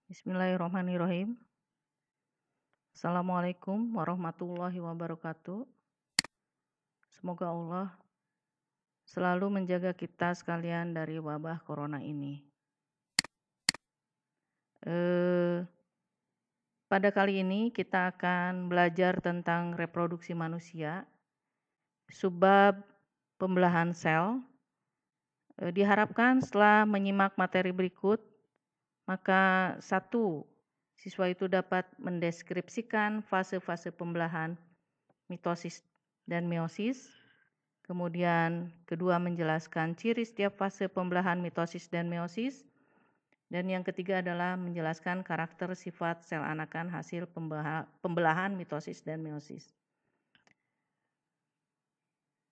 Bismillahirrahmanirrahim. Assalamualaikum warahmatullahi wabarakatuh. Semoga Allah selalu menjaga kita sekalian dari wabah corona ini. Pada kali ini kita akan belajar tentang reproduksi manusia, subbab pembelahan sel. Diharapkan setelah menyimak materi berikut, maka satu, siswa itu dapat mendeskripsikan fase-fase pembelahan mitosis dan meiosis. Kemudian kedua, menjelaskan ciri setiap fase pembelahan mitosis dan meiosis. Dan yang ketiga adalah menjelaskan karakter sifat sel anakan hasil pembelahan mitosis dan meiosis.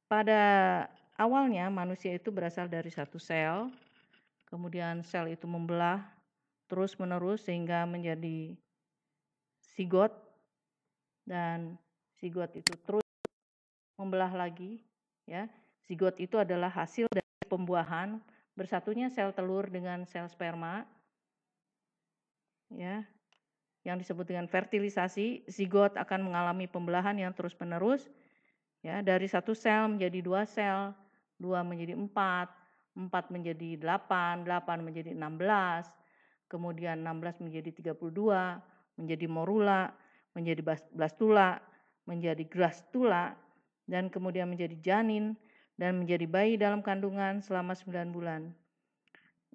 Pada awalnya manusia itu berasal dari satu sel, kemudian sel itu membelah terus-menerus sehingga menjadi zigot, dan zigot itu terus membelah lagi, ya. Zigot itu adalah hasil dari pembuahan bersatunya sel telur dengan sel sperma, ya, yang disebut dengan fertilisasi. Zigot akan mengalami pembelahan yang terus-menerus, ya, dari satu sel menjadi dua sel, dua menjadi empat, empat menjadi 8, 8 menjadi 16, kemudian 16 menjadi 32, menjadi morula, menjadi blastula, menjadi gastrula, dan kemudian menjadi janin, dan menjadi bayi dalam kandungan selama 9 bulan.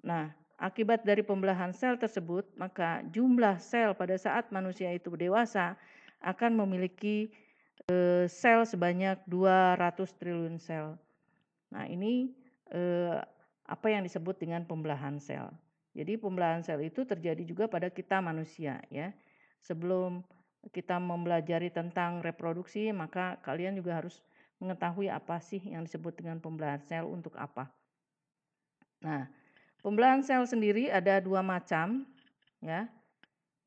Nah, akibat dari pembelahan sel tersebut, maka jumlah sel pada saat manusia itu dewasa akan memiliki sel sebanyak 200 triliun sel. Nah, ini apa yang disebut dengan pembelahan sel. Jadi pembelahan sel itu terjadi juga pada kita manusia, ya. Sebelum kita mempelajari tentang reproduksi, maka kalian juga harus mengetahui apa sih yang disebut dengan pembelahan sel, untuk apa. Nah, pembelahan sel sendiri ada dua macam, ya.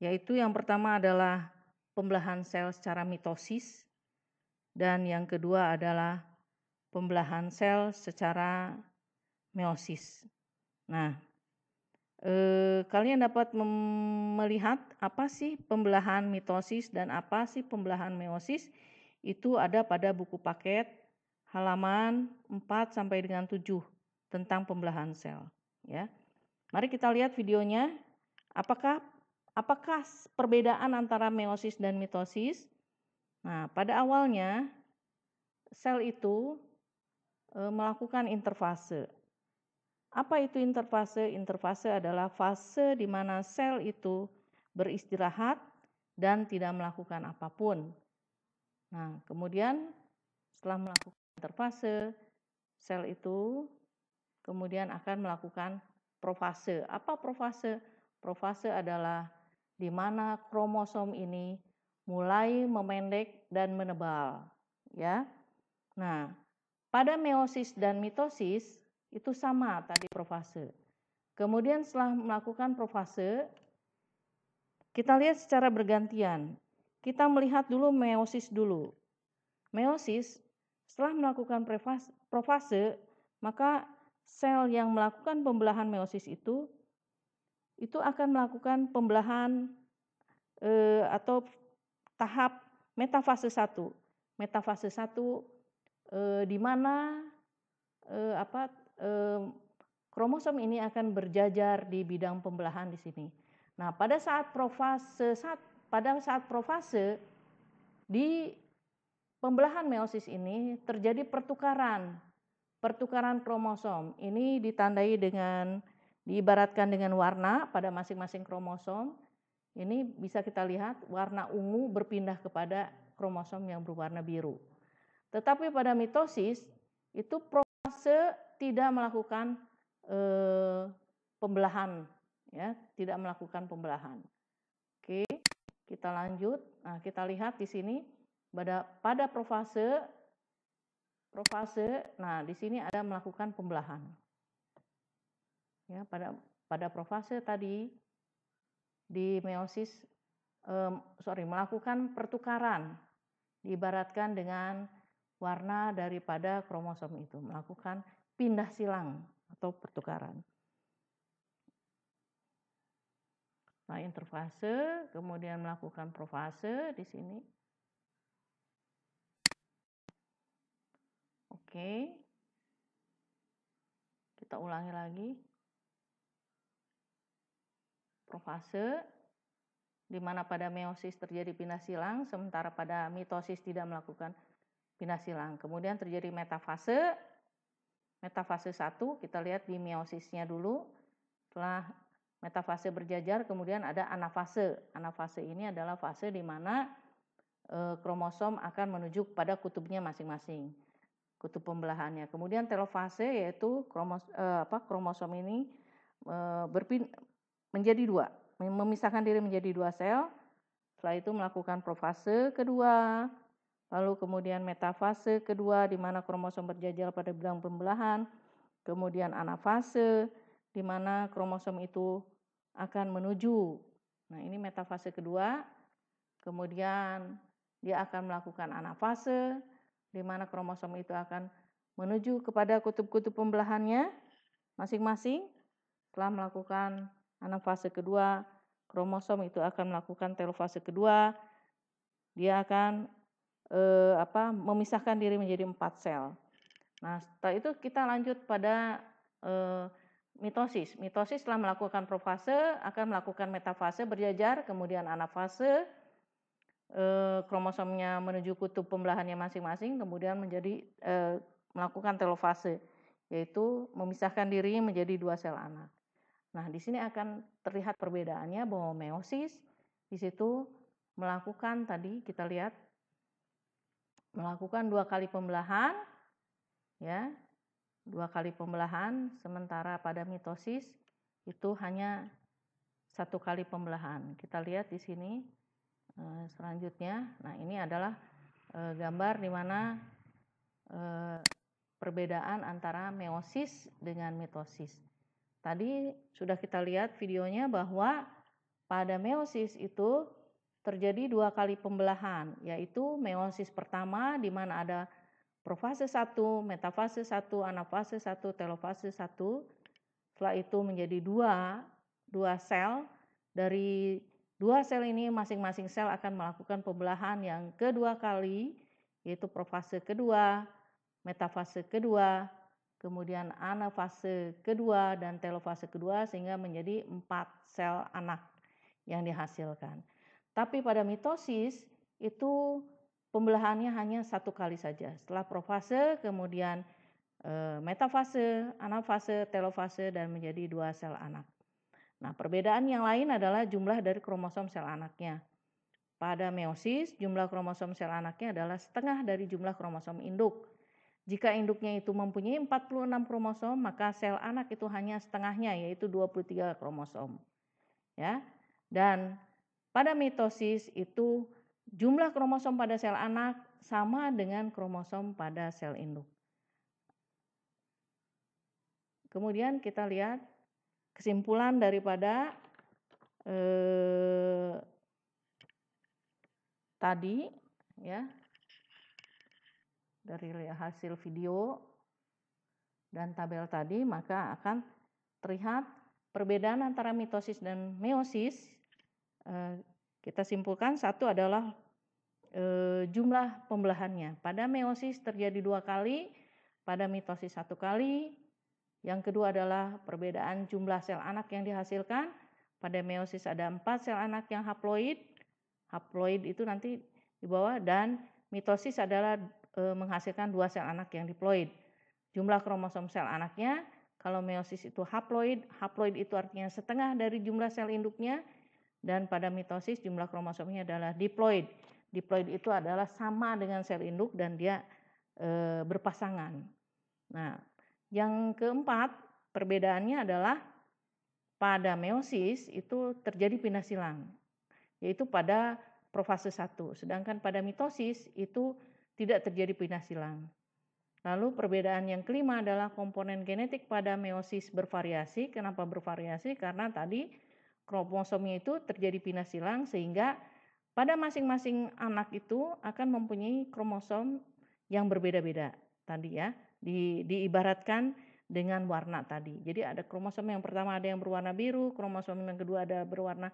Yaitu yang pertama adalah pembelahan sel secara mitosis, dan yang kedua adalah pembelahan sel secara meiosis. Nah, kalian dapat melihat apa sih pembelahan mitosis dan apa sih pembelahan meiosis. Itu ada pada buku paket halaman 4 sampai dengan 7 tentang pembelahan sel, ya. Mari kita lihat videonya. Apakah perbedaan antara meiosis dan mitosis? Nah, pada awalnya sel itu melakukan interfase. Apa itu interfase? Interfase adalah fase di mana sel itu beristirahat dan tidak melakukan apapun. Nah, kemudian setelah melakukan interfase, sel itu kemudian akan melakukan profase. Apa profase? Profase adalah di mana kromosom ini mulai memendek dan menebal, ya. Nah, pada meiosis dan mitosis itu sama tadi profase. Kemudian setelah melakukan profase, kita lihat secara bergantian. Kita melihat dulu meiosis dulu. Meiosis setelah melakukan profase, maka sel yang melakukan pembelahan meiosis itu akan melakukan pembelahan atau tahap metafase 1. Metafase 1 di mana kromosom ini akan berjajar di bidang pembelahan di sini. Nah, pada saat profase di pembelahan meiosis ini terjadi pertukaran kromosom. Ini ditandai dengan, diibaratkan dengan warna pada masing-masing kromosom. Ini bisa kita lihat warna ungu berpindah kepada kromosom yang berwarna biru. Tetapi pada mitosis itu profase tidak melakukan pembelahan, ya, tidak melakukan pembelahan. Oke, kita lanjut. Nah, kita lihat di sini pada profase, nah di sini ada melakukan pembelahan. Ya, pada profase tadi di meiosis melakukan pertukaran, diibaratkan dengan warna daripada kromosom itu, melakukan pindah silang atau pertukaran. Setelah interfase, kemudian melakukan profase di sini. Oke. Kita ulangi lagi. Profase, di mana pada meiosis terjadi pindah silang, sementara pada mitosis tidak melakukan pindah silang. Kemudian terjadi metafase. Metafase 1, kita lihat di meosisnya dulu. Setelah metafase berjajar, kemudian ada anafase. Anafase ini adalah fase di mana kromosom akan menuju pada kutubnya masing-masing, kutub pembelahannya. Kemudian telofase, yaitu kromosom ini menjadi dua, memisahkan diri menjadi dua sel. Setelah itu melakukan profase kedua, lalu kemudian metafase kedua di mana kromosom berjajar pada bidang pembelahan, kemudian anafase di mana kromosom itu akan menuju. Nah, ini metafase kedua. Kemudian dia akan melakukan anafase di mana kromosom itu akan menuju kepada kutub-kutub pembelahannya masing-masing. Setelah melakukan anafase kedua, kromosom itu akan melakukan telofase kedua. Dia akan memisahkan diri menjadi 4 sel. Nah, setelah itu kita lanjut pada mitosis. Mitosis setelah melakukan profase akan melakukan metafase berjajar, kemudian anafase, kromosomnya menuju kutub pembelahannya masing-masing, kemudian menjadi melakukan telofase, yaitu memisahkan diri menjadi 2 sel anak. Nah, di sini akan terlihat perbedaannya bahwa meiosis di situ melakukan, tadi kita lihat, melakukan 2 kali pembelahan, ya, 2 kali pembelahan, sementara pada mitosis itu hanya 1 kali pembelahan. Kita lihat di sini selanjutnya. Nah, ini adalah gambar di mana perbedaan antara meiosis dengan mitosis. Tadi sudah kita lihat videonya bahwa pada meiosis itu terjadi 2 kali pembelahan, yaitu meiosis pertama di mana ada profase 1, metafase 1, anafase 1, telofase 1. Setelah itu menjadi 2 sel. Dari 2 sel ini masing-masing sel akan melakukan pembelahan yang kedua kali, yaitu profase kedua, metafase kedua, kemudian anafase kedua dan telofase kedua, sehingga menjadi 4 sel anak yang dihasilkan. Tapi pada mitosis itu pembelahannya hanya 1 kali saja. Setelah profase, kemudian metafase, anafase, telofase, dan menjadi 2 sel anak. Nah, perbedaan yang lain adalah jumlah dari kromosom sel anaknya. Pada meiosis, jumlah kromosom sel anaknya adalah setengah dari jumlah kromosom induk. Jika induknya itu mempunyai 46 kromosom, maka sel anak itu hanya setengahnya, yaitu 23 kromosom. Ya. Dan pada mitosis itu jumlah kromosom pada sel anak sama dengan kromosom pada sel induk. Kemudian kita lihat kesimpulan daripada tadi, ya, dari hasil video dan tabel tadi, maka akan terlihat perbedaan antara mitosis dan meiosis. Kita simpulkan, satu adalah jumlah pembelahannya. Pada meiosis terjadi 2 kali, pada mitosis 1 kali. Yang kedua adalah perbedaan jumlah sel anak yang dihasilkan. Pada meiosis ada 4 sel anak yang haploid. Haploid itu nanti di bawah, dan mitosis adalah menghasilkan 2 sel anak yang diploid. Jumlah kromosom sel anaknya, kalau meiosis itu haploid, haploid itu artinya setengah dari jumlah sel induknya, dan pada mitosis jumlah kromosomnya adalah diploid. Diploid itu adalah sama dengan sel induk dan dia berpasangan. Nah, yang keempat perbedaannya adalah pada meiosis itu terjadi pindah silang, yaitu pada profase 1. Sedangkan pada mitosis itu tidak terjadi pindah silang. Lalu perbedaan yang kelima adalah komponen genetik pada meiosis bervariasi. Kenapa bervariasi? Karena tadi kromosomnya itu terjadi pindah silang, sehingga pada masing-masing anak itu akan mempunyai kromosom yang berbeda-beda. Tadi ya, diibaratkan dengan warna tadi. Jadi ada kromosom yang pertama ada yang berwarna biru, kromosom yang kedua ada berwarna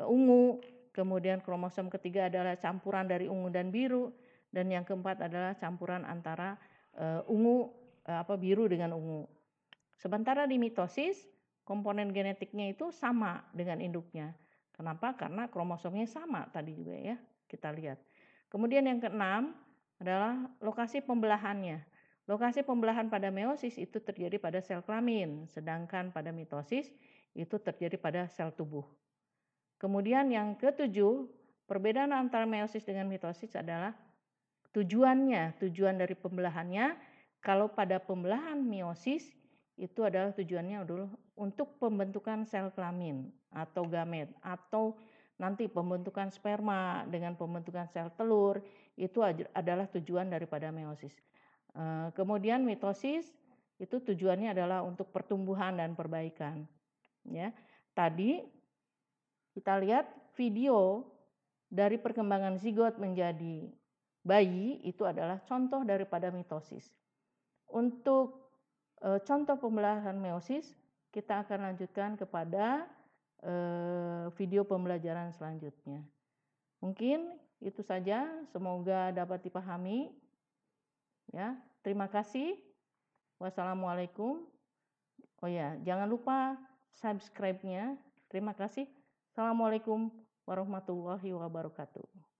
ungu, kemudian kromosom ketiga adalah campuran dari ungu dan biru, dan yang keempat adalah campuran antara biru dengan ungu. Sementara di mitosis, komponen genetiknya itu sama dengan induknya. Kenapa? Karena kromosomnya sama tadi juga ya, kita lihat. Kemudian yang keenam adalah lokasi pembelahannya. Lokasi pembelahan pada meiosis itu terjadi pada sel kelamin, sedangkan pada mitosis itu terjadi pada sel tubuh. Kemudian yang ketujuh, perbedaan antara meiosis dengan mitosis adalah tujuan dari pembelahannya. Kalau pada pembelahan meiosis itu adalah tujuannya adalah untuk pembentukan sel kelamin atau gamet, atau nanti pembentukan sperma dengan pembentukan sel telur, itu adalah tujuan daripada meiosis. Kemudian mitosis itu tujuannya adalah untuk pertumbuhan dan perbaikan. Ya, tadi kita lihat video dari perkembangan zigot menjadi bayi itu adalah contoh daripada mitosis. Untuk contoh pembelahan meiosis kita akan lanjutkan kepada video pembelajaran selanjutnya. Mungkin itu saja, semoga dapat dipahami. Ya, terima kasih. Wassalamualaikum. Oh ya, jangan lupa subscribe-nya. Terima kasih. Assalamualaikum warahmatullahi wabarakatuh.